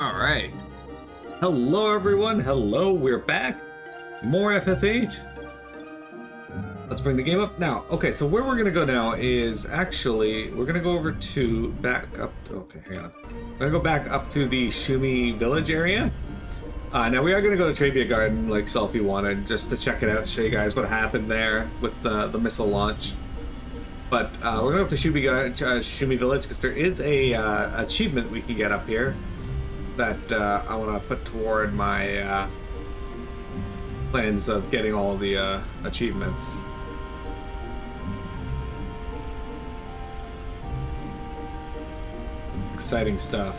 All right. Hello, everyone. Hello, we're back. More FF8. Let's bring the game up now. Okay, so where we're gonna go now is actually we're gonna go over to okay, hang on. We're gonna go back up to the Shumi village area. Now we are gonna go to Trabia Garden, like Selphie wanted, just to check it out, and show you guys what happened there with the missile launch. But we're going to Shumi Village because there is a achievement we can get up here that I want to put toward my plans of getting all the achievements. Exciting stuff.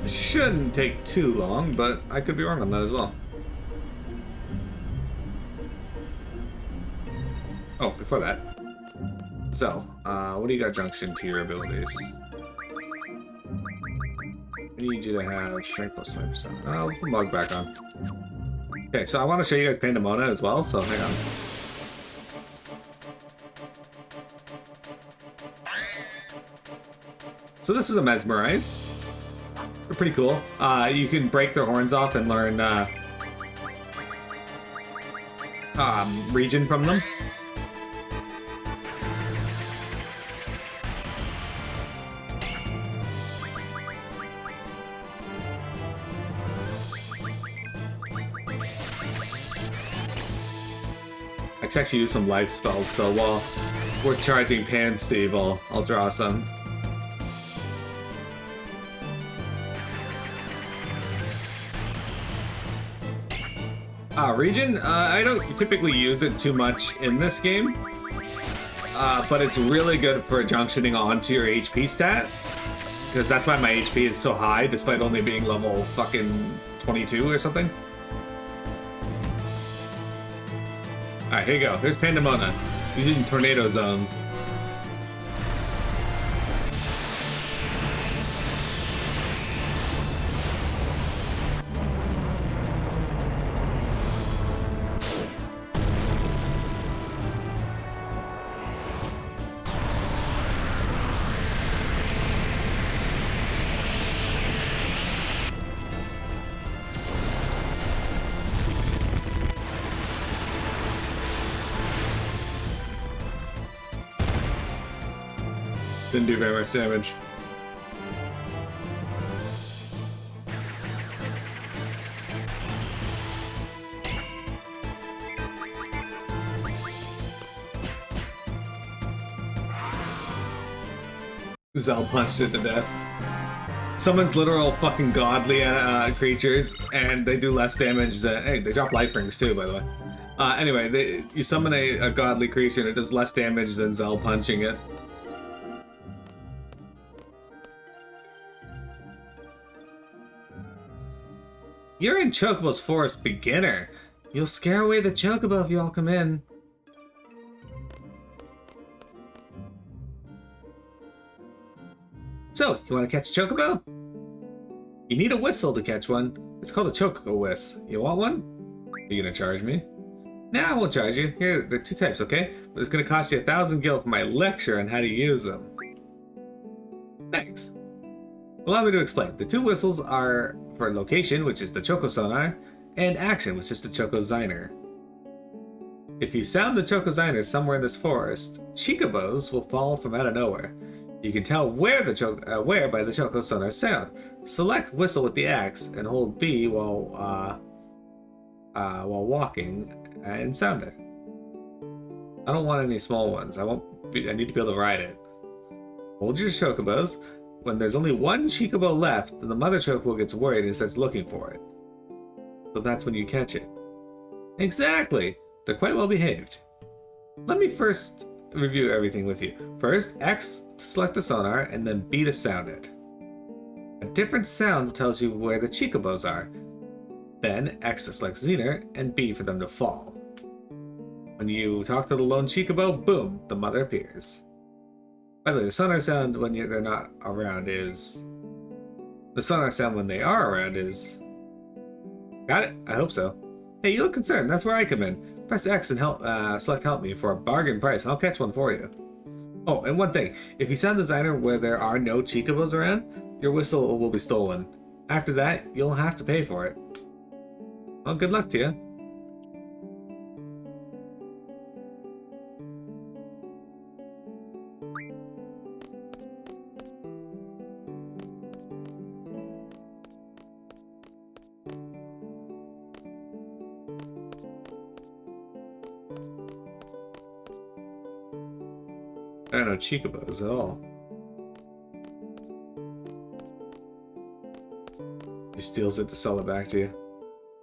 Shouldn't take too long, but I could be wrong on that as well. Oh, before that. So, what do you got junction to your abilities? I need you to have strength plus 5%. I'll put Mug back on. Okay, so I want to show you guys Pandemona as well, so hang on. So this is a Mesmerize. They're pretty cool. You can break their horns off and learn region from them. I can actually use some life spells, so while we're charging Pan Steve, I'll draw some. Region, I don't typically use it too much in this game, but it's really good for junctioning onto your HP stat, because that's why my HP is so high, despite only being level fucking 22 or something. Alright, here you go. Here's Pandemona, using Tornado Zone. Didn't do very much damage. Zell punched it to death. Summons literal fucking godly creatures, and they do less damage than... Hey, they drop life rings too, by the way. Anyway, you summon a godly creature and it does less damage than Zell punching it. You're in Chocobo's Forest Beginner. You'll scare away the Chocobo if you all come in. So, you want to catch a Chocobo? You need a whistle to catch one. It's called a Chocobo Whisk. You want one? Are you gonna charge me? Nah, I won't charge you. Here, there are two types, okay? But it's gonna cost you 1,000 gil for my lecture on how to use them. Thanks. Allow me to explain. The two whistles are for location, which is the Choco Sonar, and action, which is the Choco Ziner. If you sound the Choco Ziner somewhere in this forest, Chocobos will fall from out of nowhere. You can tell where by the Choco Sonar sound. Select whistle with the axe and hold B while walking and sound it. I don't want any small ones. I need to be able to ride it. Hold your Chocobos. When there's only one Chocobo left, the mother Chocobo gets worried and starts looking for it. So that's when you catch it. Exactly! They're quite well behaved. Let me first review everything with you. First, X to select the sonar, and then B to sound it. A different sound tells you where the Chocobos are. Then X to select Zener, and B for them to fall. When you talk to the lone Chocobo, boom, the mother appears. By the way, the sonar sound when they're not around is... The sonar sound when they are around is... Got it? I hope so. Hey, you look concerned. That's where I come in. Press X and select Help Me for a bargain price, and I'll catch one for you. Oh, and one thing. If you send the designer where there are no chocobos around, your whistle will be stolen. After that, you'll have to pay for it. Well, good luck to you. There are no chocobos at all. He steals it to sell it back to you.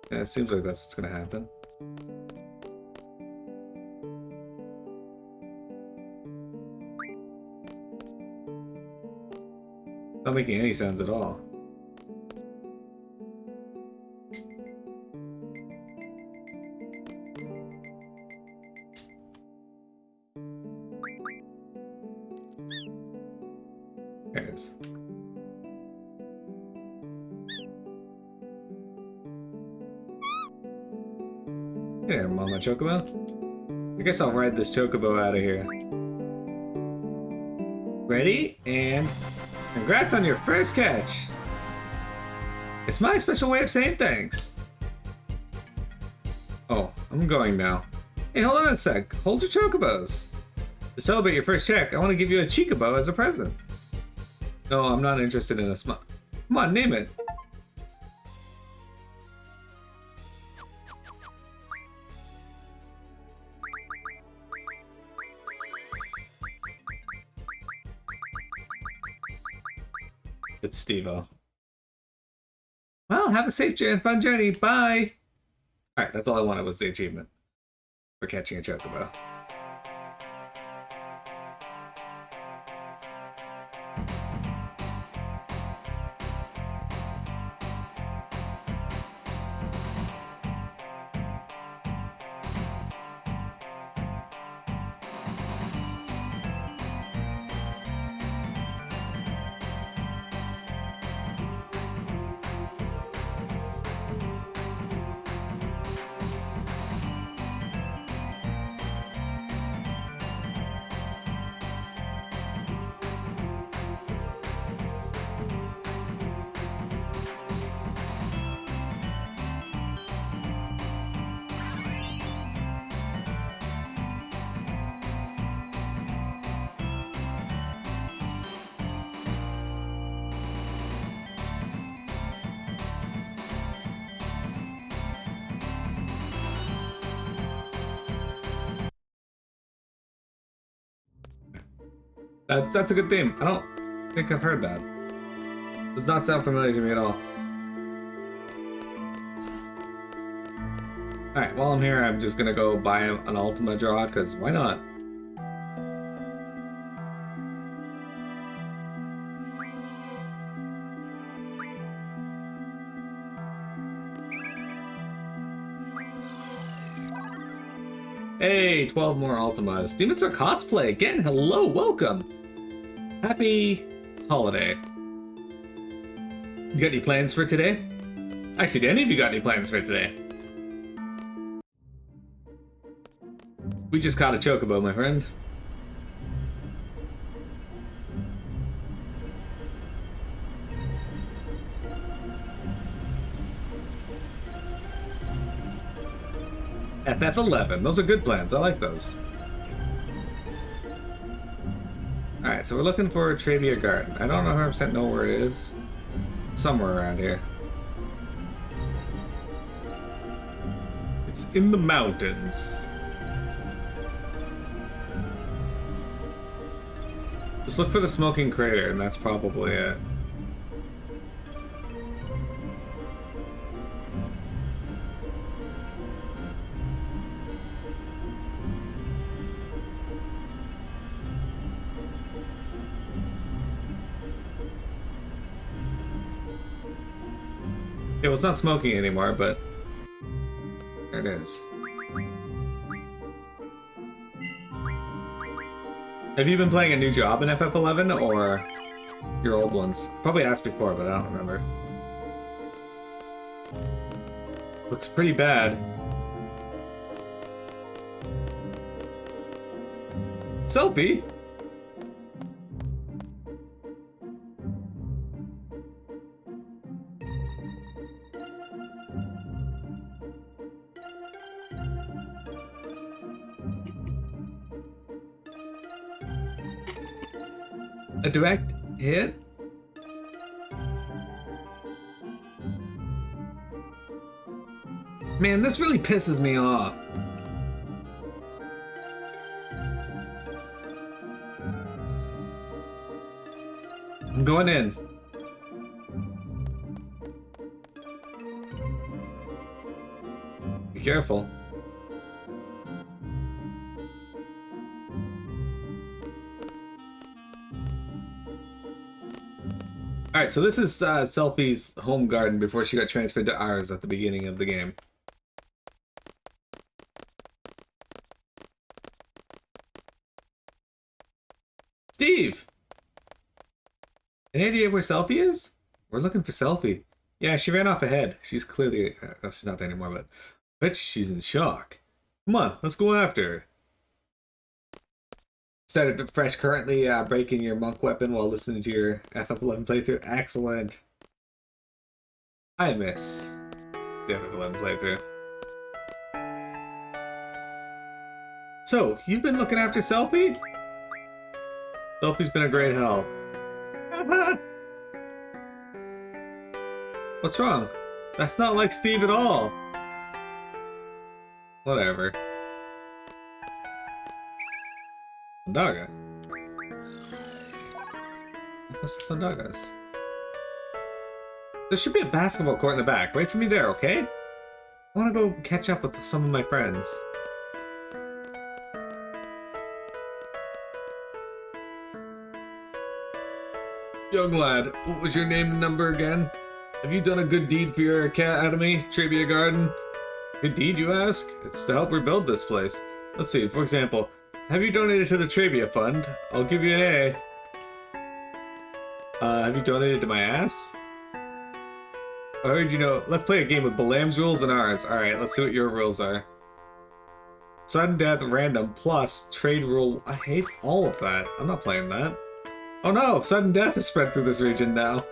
Yeah, it seems like that's what's gonna happen. Not making any sounds at all. There it is. Here, Mama Chocobo. I guess I'll ride this Chocobo out of here. Ready? And congrats on your first catch! It's my special way of saying thanks. Oh, I'm going now. Hey, hold on a sec. Hold your Chocobos. To celebrate your first check, I want to give you a Chocobo as a present. No, I'm not interested in a small. Come on, name it. It's Steve-O. Well, have a safe and fun journey. Bye! Alright, that's all I wanted was the achievement for catching a Chocobo. That's a good theme. I don't think I've heard that. Does not sound familiar to me at all. Alright, while I'm here, I'm just gonna go buy an Ultima draw, because why not? Hey, 12 more Ultimas. Demon Star Cosplay, again, hello, welcome. Happy holiday. You got any plans for today? Actually, do any of you got any plans for today? We just caught a Chocobo, my friend. FF11, those are good plans, I like those. Alright, so we're looking for Trabia Garden. I don't 100% know where it is. Somewhere around here. It's in the mountains. Just look for the smoking crater, and that's probably it. Yeah, well, it's not smoking anymore, but there it is. Have you been playing a new job in FF11 or your old ones? Probably asked before, but I don't remember. Looks pretty bad. Selphie? A direct hit? Man, this really pisses me off. I'm going in. Be careful. Alright, so this is Selphie's home garden before she got transferred to ours at the beginning of the game. Steve! Any idea where Selphie is? We're looking for Selphie. Yeah, she ran off ahead. She's clearly... she's not there anymore, but I bet she's in shock. Come on, let's go after her. Started fresh currently breaking your monk weapon while listening to your FF11 playthrough. Excellent. I miss the FF11 playthrough. So, you've been looking after Selphie? Selphie's been a great help. What's wrong? That's not like Steve at all. Whatever. Daga. What's Dagas? There should be a basketball court in the back. Wait for me there, okay? I want to go catch up with some of my friends. Young lad, what was your name and number again? Have you done a good deed for your academy, Trabia Garden? Good deed, you ask? It's to help rebuild this place. Let's see, for example, have you donated to the Trabia Fund? I'll give you an A. Have you donated to my ass? I heard you know. Let's play a game with Balam's rules and ours. Alright, let's see what your rules are. Sudden death, random, plus trade rule. I hate all of that. I'm not playing that. Oh no, sudden death is spread through this region now.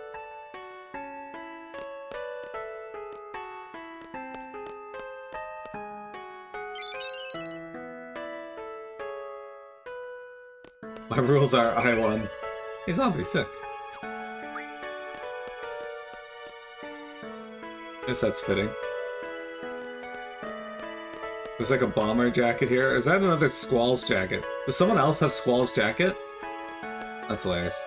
My rules are I won. Hey, zombie, sick. Guess that's fitting. There's like a bomber jacket here. Is that another Squall's jacket? Does someone else have Squall's jacket? That's hilarious.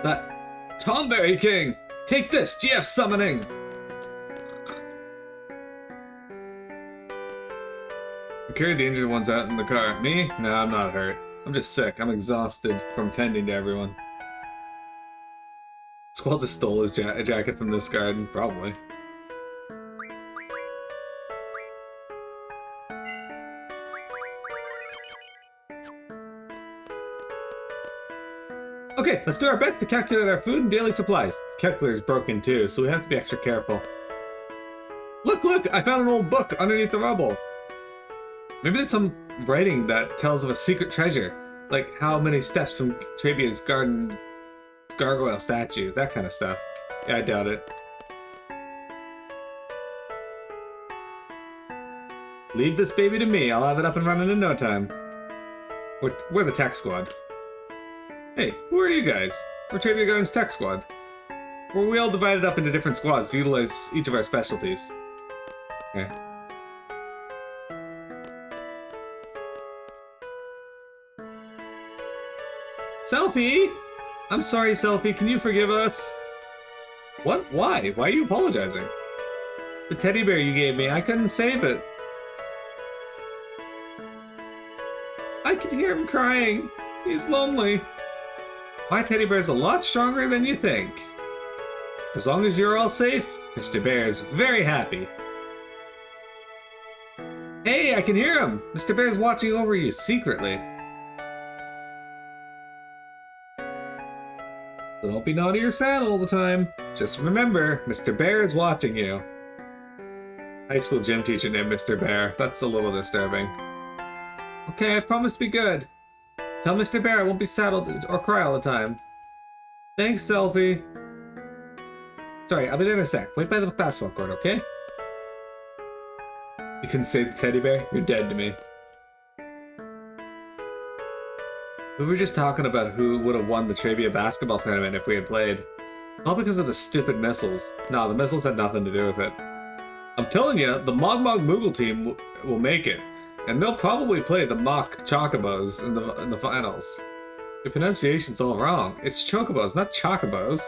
That Tomberry King! Take this, GF summoning! We carried the injured ones out in the car. Me? No, I'm not hurt. I'm just sick. I'm exhausted from tending to everyone. Squall just stole his jacket from this garden, probably. Okay, let's do our best to calculate our food and daily supplies. The calculator's broken too, so we have to be extra careful. Look, look! I found an old book underneath the rubble. Maybe there's some writing that tells of a secret treasure. Like how many steps from Trabia's garden gargoyle statue. That kind of stuff. Yeah, I doubt it. Leave this baby to me. I'll have it up and running in no time. We're the tech squad. Hey, who are you guys? We're Trabia Garden's tech squad. We all divided up into different squads to utilize each of our specialties. Okay. Selphie! I'm sorry, Selphie. Can you forgive us? What? Why? Why are you apologizing? The teddy bear you gave me, I couldn't save it. I can hear him crying. He's lonely. My teddy bear's a lot stronger than you think. As long as you're all safe, Mr. Bear is very happy. Hey, I can hear him! Mr. Bear's watching over you secretly. So don't be naughty or sad all the time. Just remember, Mr. Bear is watching you. High school gym teacher named Mr. Bear. That's a little disturbing. Okay, I promise to be good. Tell Mr. Bear I won't be sad or cry all the time. Thanks, Selphie. Sorry, I'll be there in a sec. Wait by the basketball court, okay? You can save the teddy bear? You're dead to me. We were just talking about who would have won the Trabia basketball tournament if we had played. All because of the stupid missiles. No, the missiles had nothing to do with it. I'm telling you, the Mog Mog Moogle team will make it. And they'll probably play the Mock Chocobos in the finals. Your pronunciation's all wrong. It's Chocobos, not Chocobos.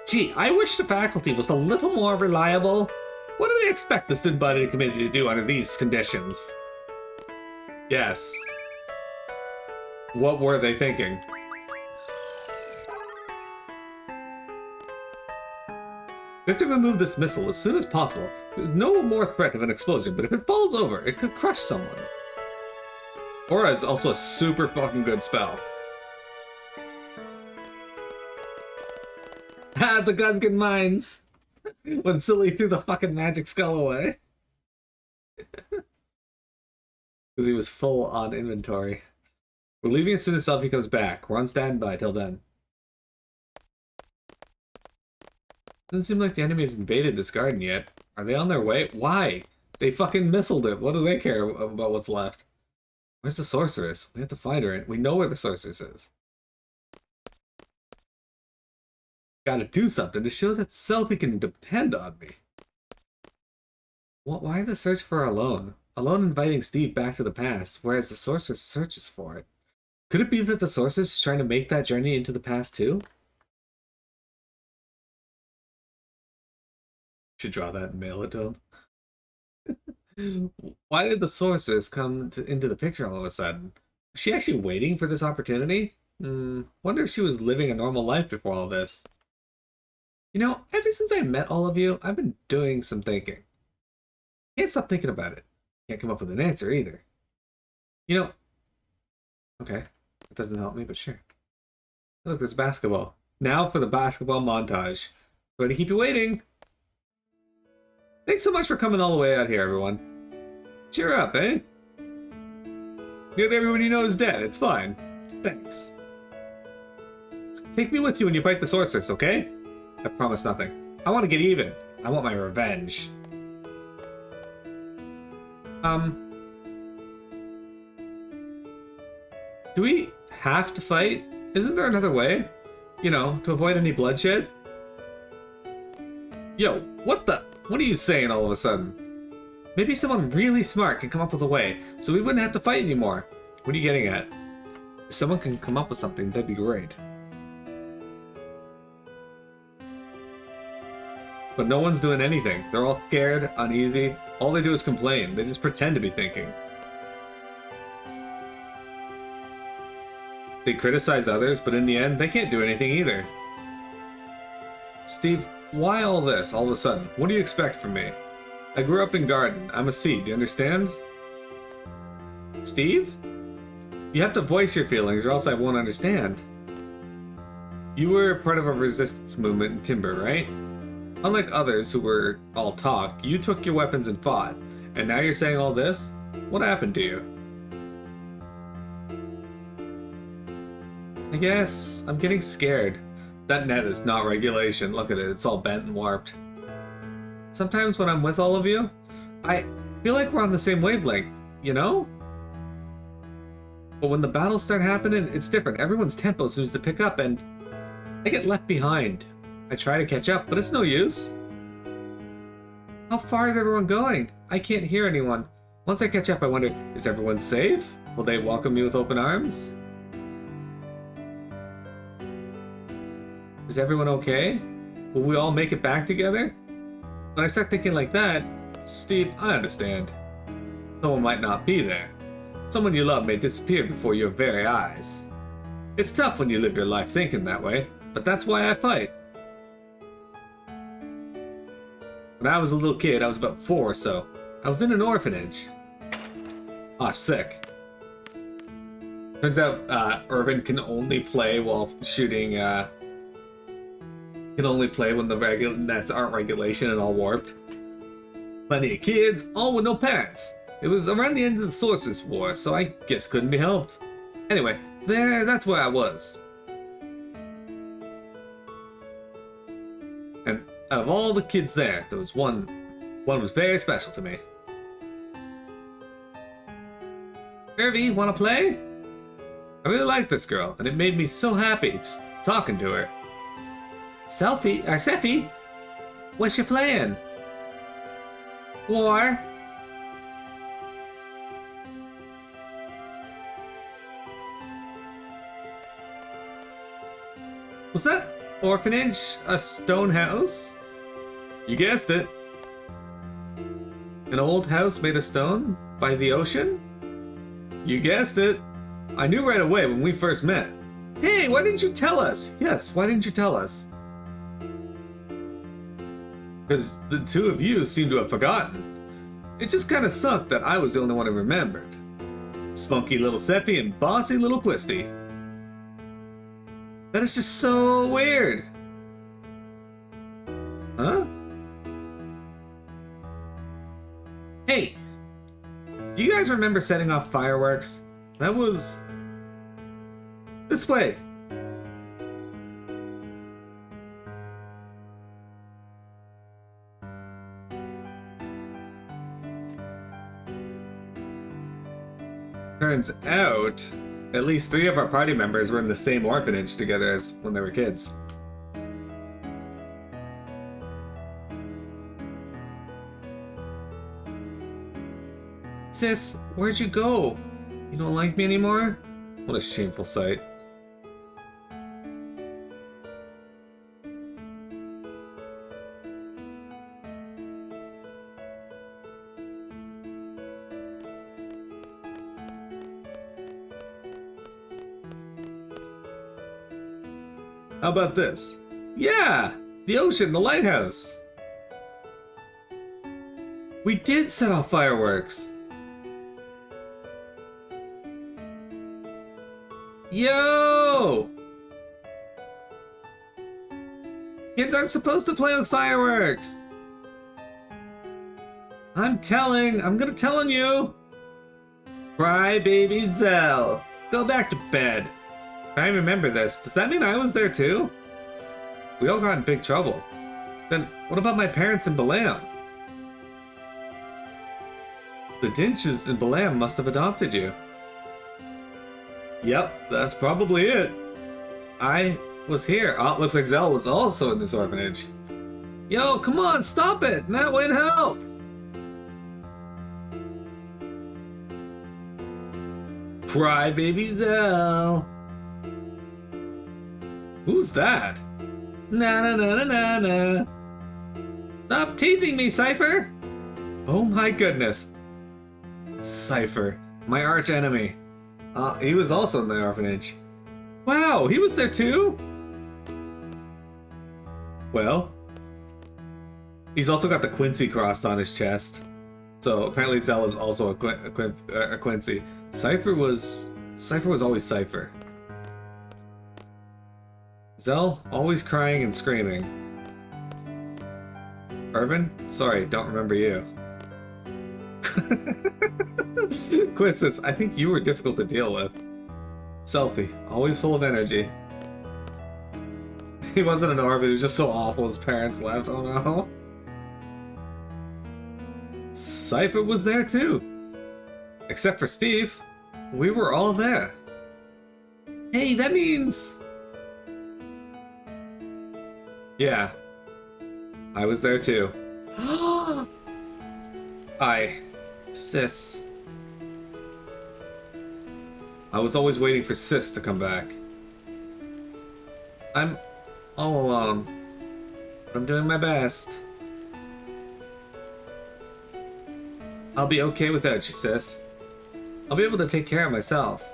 Gee, I wish the faculty was a little more reliable. What do they expect the student body committee to do under these conditions? Yes. What were they thinking? We have to remove this missile as soon as possible. There's no more threat of an explosion, but if it falls over, it could crush someone. Aura is also a super fucking good spell. Ha! The Guzgan mines! When Silly threw the fucking magic skull away. Because he was full on inventory. We're leaving as soon as Selphie comes back. We're on standby till then. Doesn't seem like the enemy has invaded this garden yet. Are they on their way? Why? They fucking missiled it. What do they care about what's left? Where's the sorceress? We have to find her. We know where the sorceress is. Gotta do something to show that Selphie can depend on me. Why the search for Alone? Alone inviting Steve back to the past, whereas the sorceress searches for it. Could it be that the sorceress is trying to make that journey into the past too? Should draw that and mail it to him. Why did the sorceress come into the picture all of a sudden? Was she actually waiting for this opportunity? Wonder if she was living a normal life before all this. You know, ever since I met all of you, I've been doing some thinking. Can't stop thinking about it. Can't come up with an answer either. You know... Okay, it doesn't help me, but sure. Look, there's basketball. Now for the basketball montage. Sorry to keep you waiting. Thanks so much for coming all the way out here, everyone. Cheer up, eh? Nearly everyone you know is dead. It's fine. Thanks. Take me with you when you fight the sorceress, okay? I promise nothing. I want to get even. I want my revenge. Do we have to fight? Isn't there another way? You know, to avoid any bloodshed? Yo, what the? What are you saying all of a sudden? Maybe someone really smart can come up with a way, so we wouldn't have to fight anymore. What are you getting at? If someone can come up with something, that'd be great. But no one's doing anything. They're all scared, uneasy. All they do is complain. They just pretend to be thinking. They criticize others, but in the end, they can't do anything either. Steve, why all this, all of a sudden? What do you expect from me? I grew up in Garden. I'm a seed, do you understand? Steve? You have to voice your feelings or else I won't understand. You were part of a resistance movement in Timber, right? Unlike others who were all talk, you took your weapons and fought. And now you're saying all this? What happened to you? I guess I'm getting scared. That net is not regulation. Look at it, it's all bent and warped. Sometimes when I'm with all of you, I feel like we're on the same wavelength, you know? But when the battles start happening, it's different. Everyone's tempo seems to pick up and I get left behind. I try to catch up, but it's no use. How far is everyone going? I can't hear anyone. Once I catch up, I wonder, is everyone safe? Will they welcome me with open arms? Is everyone okay? Will we all make it back together? When I start thinking like that, Steve, I understand. Someone might not be there. Someone you love may disappear before your very eyes. It's tough when you live your life thinking that way, but that's why I fight. When I was a little kid, I was about 4 or so. I was in an orphanage. Ah, sick. Turns out Irvine can only play while shooting. Can only play when the nets aren't regulation and all warped. Plenty of kids, all with no parents. It was around the end of the Sorceress War, so I guess couldn't be helped. Anyway, that's where I was. And out of all the kids there was one was very special to me. Irvie, wanna play? I really like this girl, and it made me so happy just talking to her. Selphie, what's you playing? War. Was that orphanage a stone house? You guessed it. An old house made of stone by the ocean? You guessed it. I knew right away when we first met. Hey, why didn't you tell us? Yes, why didn't you tell us? Because the two of you seem to have forgotten. It just kind of sucked that I was the only one who remembered. Spunky little Selphie and bossy little Twisty. That is just so weird. Huh? Hey, do you guys remember setting off fireworks? That was... this way. Turns out, at least 3 of our party members were in the same orphanage together as when they were kids. Sis, where'd you go? You don't like me anymore? What a shameful sight. How about this? Yeah! The ocean, the lighthouse! We did set off fireworks! Yo! Kids aren't supposed to play with fireworks! I'm gonna tell on you! Cry baby Zell! Go back to bed! I remember this. Does that mean I was there too? We all got in big trouble. Then what about my parents in Balam? The Dinches in Balam must have adopted you. Yep, that's probably it. I was here. Oh, it looks like Zell was also in this orphanage. Yo, come on, stop it! That way and help! Cry baby Zell! Who's that? Na na na na na na. Stop teasing me, Cypher! Oh my goodness. Cypher, my arch enemy. He was also in the orphanage. Wow, he was there too? Well, he's also got the Quincy cross on his chest. So apparently Zell is also a Quincy. Cypher was always Cypher. Zell, always crying and screaming. Irvine? Sorry, don't remember you. Quistis, I think you were difficult to deal with. Selphie, always full of energy. He wasn't an orphan, he was just so awful his parents left, oh no. Cypher was there too. Except for Steve. We were all there. Hey, that means... Yeah, I was there too. Sis. I was always waiting for Sis to come back. I'm all alone, but I'm doing my best. I'll be okay without you, Sis. I'll be able to take care of myself.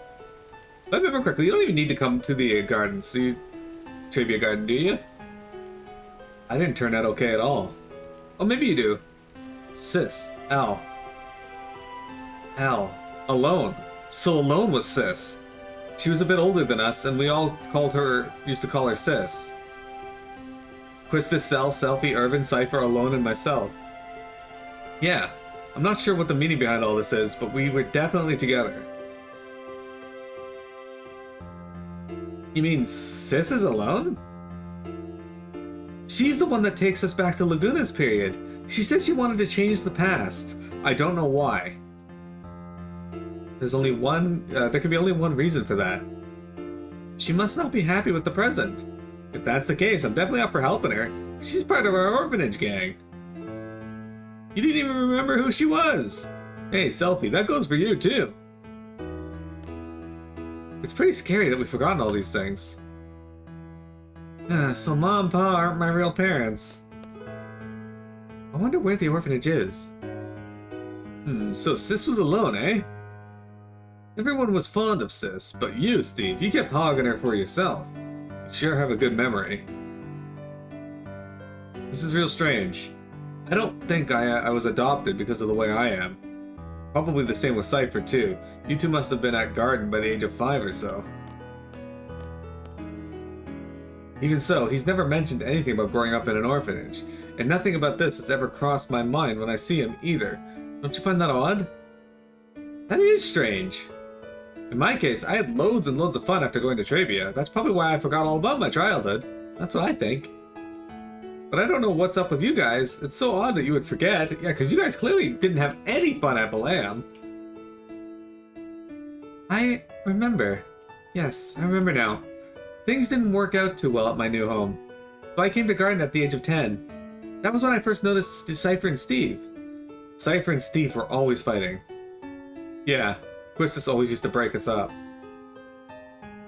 If I remember correctly, you don't even need to come to the garden, Trabia Garden, do you? I didn't turn out okay at all. Oh, maybe you do. Sis. Al. Alone. So alone with Sis. She was a bit older than us, and we all used to call her Sis. Quista, Cell, Selphie, Irvine, Cypher, Alone, and myself. Yeah, I'm not sure what the meaning behind all this is, but we were definitely together. You mean Sis is alone? She's the one that takes us back to Laguna's period. She said she wanted to change the past. I don't know why. There's only one, there can be only one reason for that. She must not be happy with the present. If that's the case, I'm definitely up for helping her. She's part of our orphanage gang. You didn't even remember who she was. Hey, Selphie, that goes for you too. It's pretty scary that we've forgotten all these things. So Mom and Pa aren't my real parents. I wonder where the orphanage is. So Sis was alone, eh? Everyone was fond of Sis, but you, Steve, you kept hogging her for yourself. You sure have a good memory. This is real strange. I don't think I was adopted because of the way I am. Probably the same with Cypher, too. You two must have been at Garden by the age of 5 or so. Even so, he's never mentioned anything about growing up in an orphanage, and nothing about this has ever crossed my mind when I see him either. Don't you find that odd? That is strange. In my case, I had loads and loads of fun after going to Trabia. That's probably why I forgot all about my childhood. That's what I think. But I don't know what's up with you guys. It's so odd that you would forget. Yeah, because you guys clearly didn't have any fun at Balam. I remember. Yes, I remember now. Things didn't work out too well at my new home. So I came to Garden at the age of 10. That was when I first noticed Cypher and Steve. Cypher and Steve were always fighting. Yeah, Quistis always used to break us up.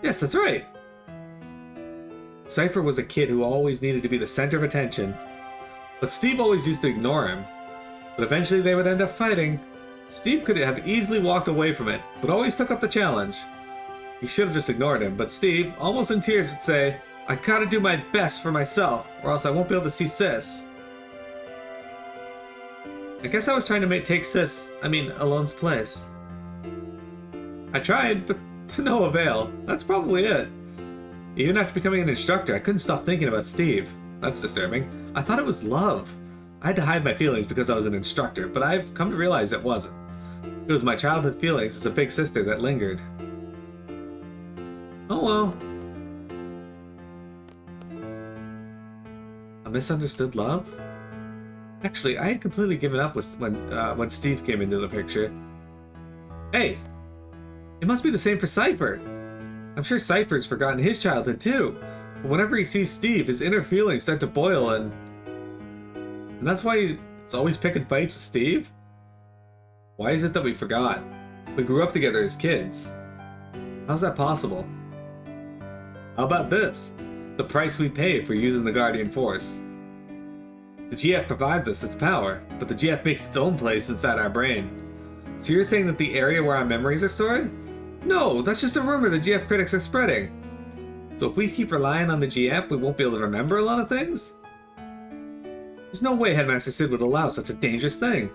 Yes, that's right. Cypher was a kid who always needed to be the center of attention, but Steve always used to ignore him. But eventually they would end up fighting. Steve could have easily walked away from it, but always took up the challenge. He should have just ignored him, but Steve, almost in tears, would say, "I gotta do my best for myself, or else I won't be able to see Sis." I guess I was trying to take Alone's place. I tried, but to no avail. That's probably it. Even after becoming an instructor, I couldn't stop thinking about Steve. That's disturbing. I thought it was love. I had to hide my feelings because I was an instructor, but I've come to realize it wasn't. It was my childhood feelings as a big sister that lingered. Oh well. A misunderstood love? Actually, I had completely given up when Steve came into the picture. Hey! It must be the same for Cypher. I'm sure Cypher's forgotten his childhood too. But whenever he sees Steve, his inner feelings start to boil and that's why he's always picking fights with Steve? Why is it that we forgot? We grew up together as kids. How's that possible? How about this? The price we pay for using the Guardian Force. The GF provides us its power, but the GF makes its own place inside our brain. So you're saying that the area where our memories are stored? No, that's just a rumor the GF critics are spreading. So if we keep relying on the GF, we won't be able to remember a lot of things? There's no way Headmaster Sid would allow such a dangerous thing.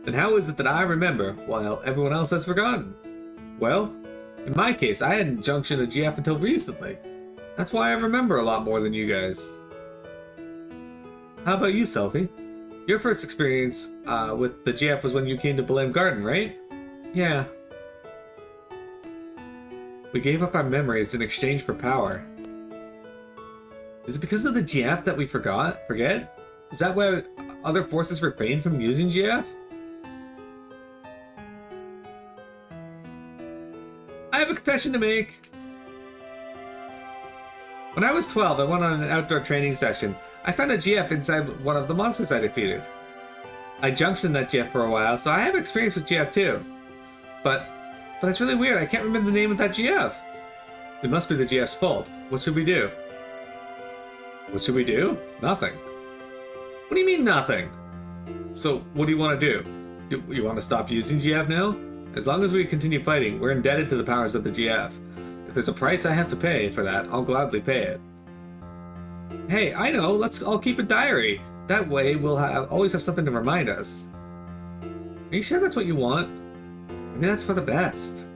Then how is it that I remember while everyone else has forgotten? Well, in my case, I hadn't junctioned a GF until recently. That's why I remember a lot more than you guys. How about you, Selphie? Your first experience with the GF was when you came to Balam Garden, right? Yeah. We gave up our memories in exchange for power. Is it because of the GF that we forget? Is that why other forces refrain from using GF? I have a confession to make. When I was 12, I went on an outdoor training session. I found a GF inside one of the monsters I defeated. I junctioned that GF for a while, so I have experience with GF too. But it's really weird, I can't remember the name of that GF. It must be the GF's fault. What should we do? What should we do? Nothing. What do you mean nothing? So what do you want to do? Do you want to stop using GF now? As long as we continue fighting, we're indebted to the powers of the GF. If there's a price I have to pay for that, I'll gladly pay it. Hey, I know, let's all keep a diary. That way we'll always have something to remind us. Are you sure that's what you want? Maybe that's for the best.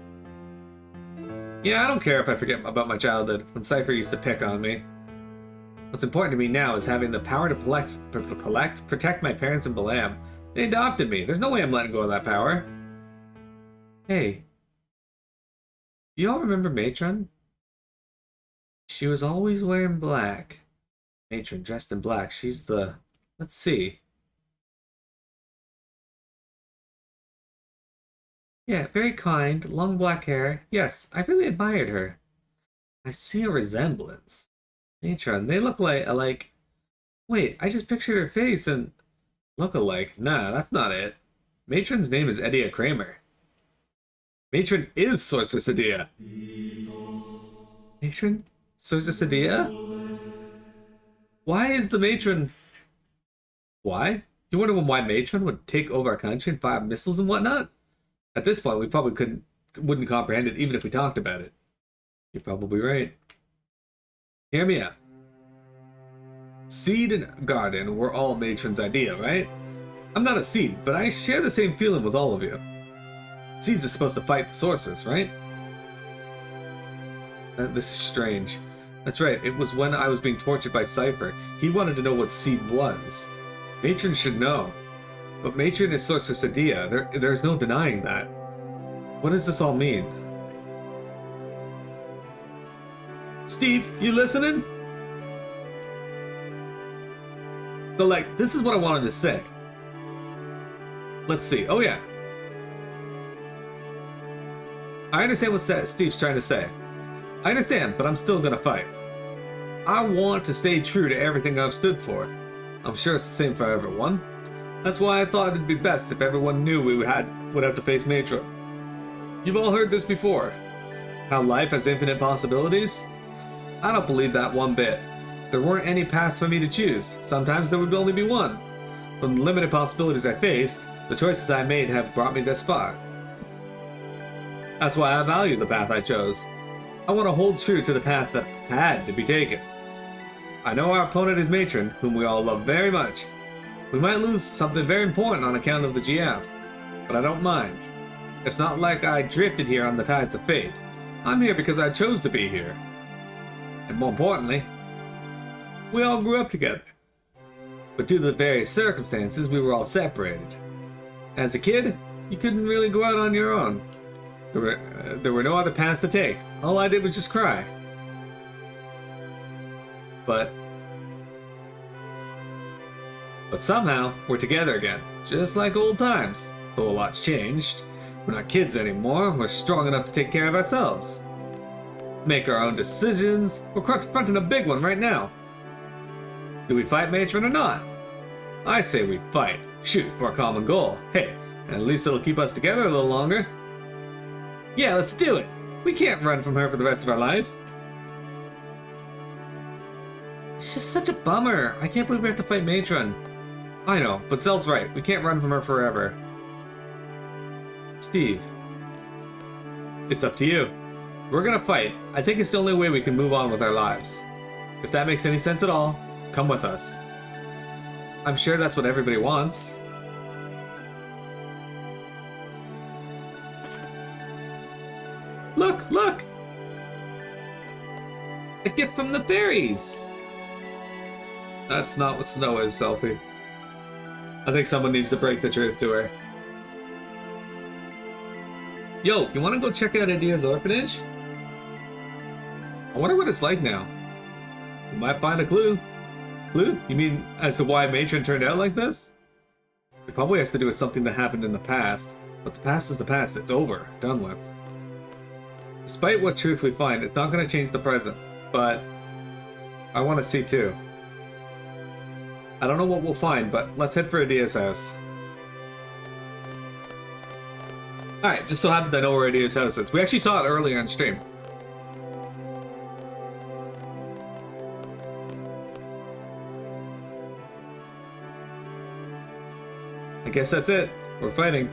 Yeah, I don't care if I forget about my childhood, when Cypher used to pick on me. What's important to me now is having the power to protect my parents and Balam. They adopted me. There's no way I'm letting go of that power. Hey, do you all remember Matron? She was always wearing black. Matron dressed in black. She's the... Let's see. Yeah, very kind, long black hair. Yes, I really admired her. I see a resemblance. Matron, they look like... Wait, I just pictured her face and... Look alike. Nah, that's not it. Matron's name is Edia Kramer. Matron is Sorceress Adia. Matron? Sorceress Adia? Why is the Matron... Why? You wonder why Matron would take over our country and fire missiles and whatnot? At this point, we probably wouldn't comprehend it even if we talked about it. You're probably right. Hear me out. Seed and Garden were all Matron's idea, right? I'm not a Seed, but I share the same feeling with all of you. Seeds is supposed to fight the sorceress, right? This is strange. That's right, it was when I was being tortured by Cypher. He wanted to know what Seed was. Matron should know. But Matron is Sorceress Adia. There's no denying that. What does this all mean? Steve, you listening? So, like, this is what I wanted to say. Let's see. Oh, yeah. I understand what Steve's trying to say. I understand, but I'm still gonna fight. I want to stay true to everything I've stood for. I'm sure it's the same for everyone. That's why I thought it'd be best if everyone knew we would have to face Matron. You've all heard this before. How life has infinite possibilities? I don't believe that one bit. There weren't any paths for me to choose. Sometimes there would only be one. From the limited possibilities I faced, the choices I made have brought me this far. That's why I value the path I chose. I want to hold true to the path that had to be taken. I know our opponent is Matron, whom we all love very much. We might lose something very important on account of the GF, but I don't mind. It's not like I drifted here on the tides of fate. I'm here because I chose to be here. And more importantly, we all grew up together. But due to the various circumstances, we were all separated. As a kid, you couldn't really go out on your own. There were no other paths to take. All I did was just cry. But somehow, we're together again, just like old times. Though a lot's changed. We're not kids anymore, we're strong enough to take care of ourselves. Make our own decisions. We're confronting a big one right now. Do we fight Matron or not? I say we fight. Shoot for a common goal. Hey, at least it'll keep us together a little longer. Yeah, let's do it. We can't run from her for the rest of our life. It's just such a bummer. I can't believe we have to fight Matron. I know, but Zel's right. We can't run from her forever. Steve. It's up to you. We're gonna fight. I think it's the only way we can move on with our lives. If that makes any sense at all, come with us. I'm sure that's what everybody wants. Look, look! A gift from the fairies! That's not what snow is, Selphie. I think someone needs to break the truth to her. Yo, you wanna go check out India's orphanage? I wonder what it's like now. We might find a clue. Clue? You mean as to why Matron turned out like this? It probably has to do with something that happened in the past. But the past is the past. It's over. Done with. Despite what truth we find, it's not going to change the present. But I want to see too. I don't know what we'll find, but let's head for Adia's house. Alright, just so happens I know where Adia's house is. We actually saw it earlier on stream. I guess that's it. We're fighting.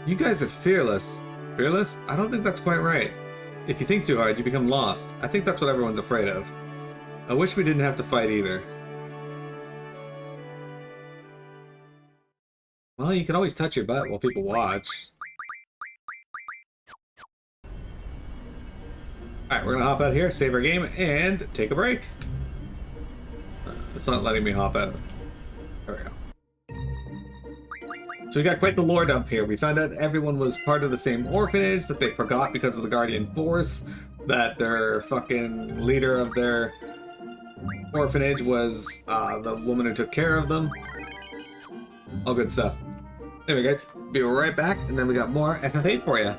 You guys are fearless. Fearless? I don't think that's quite right. If you think too hard, you become lost. I think that's what everyone's afraid of. I wish we didn't have to fight either. Well, you can always touch your butt while people watch. Alright, we're gonna hop out here, save our game, and take a break. It's not letting me hop out. There we go. So we got quite the lore dump here. We found out everyone was part of the same orphanage, that they forgot because of the Guardian Force, that their fucking leader of their orphanage was the woman who took care of them. All good stuff. Anyway guys, be right back, and then we got more FF8 for you.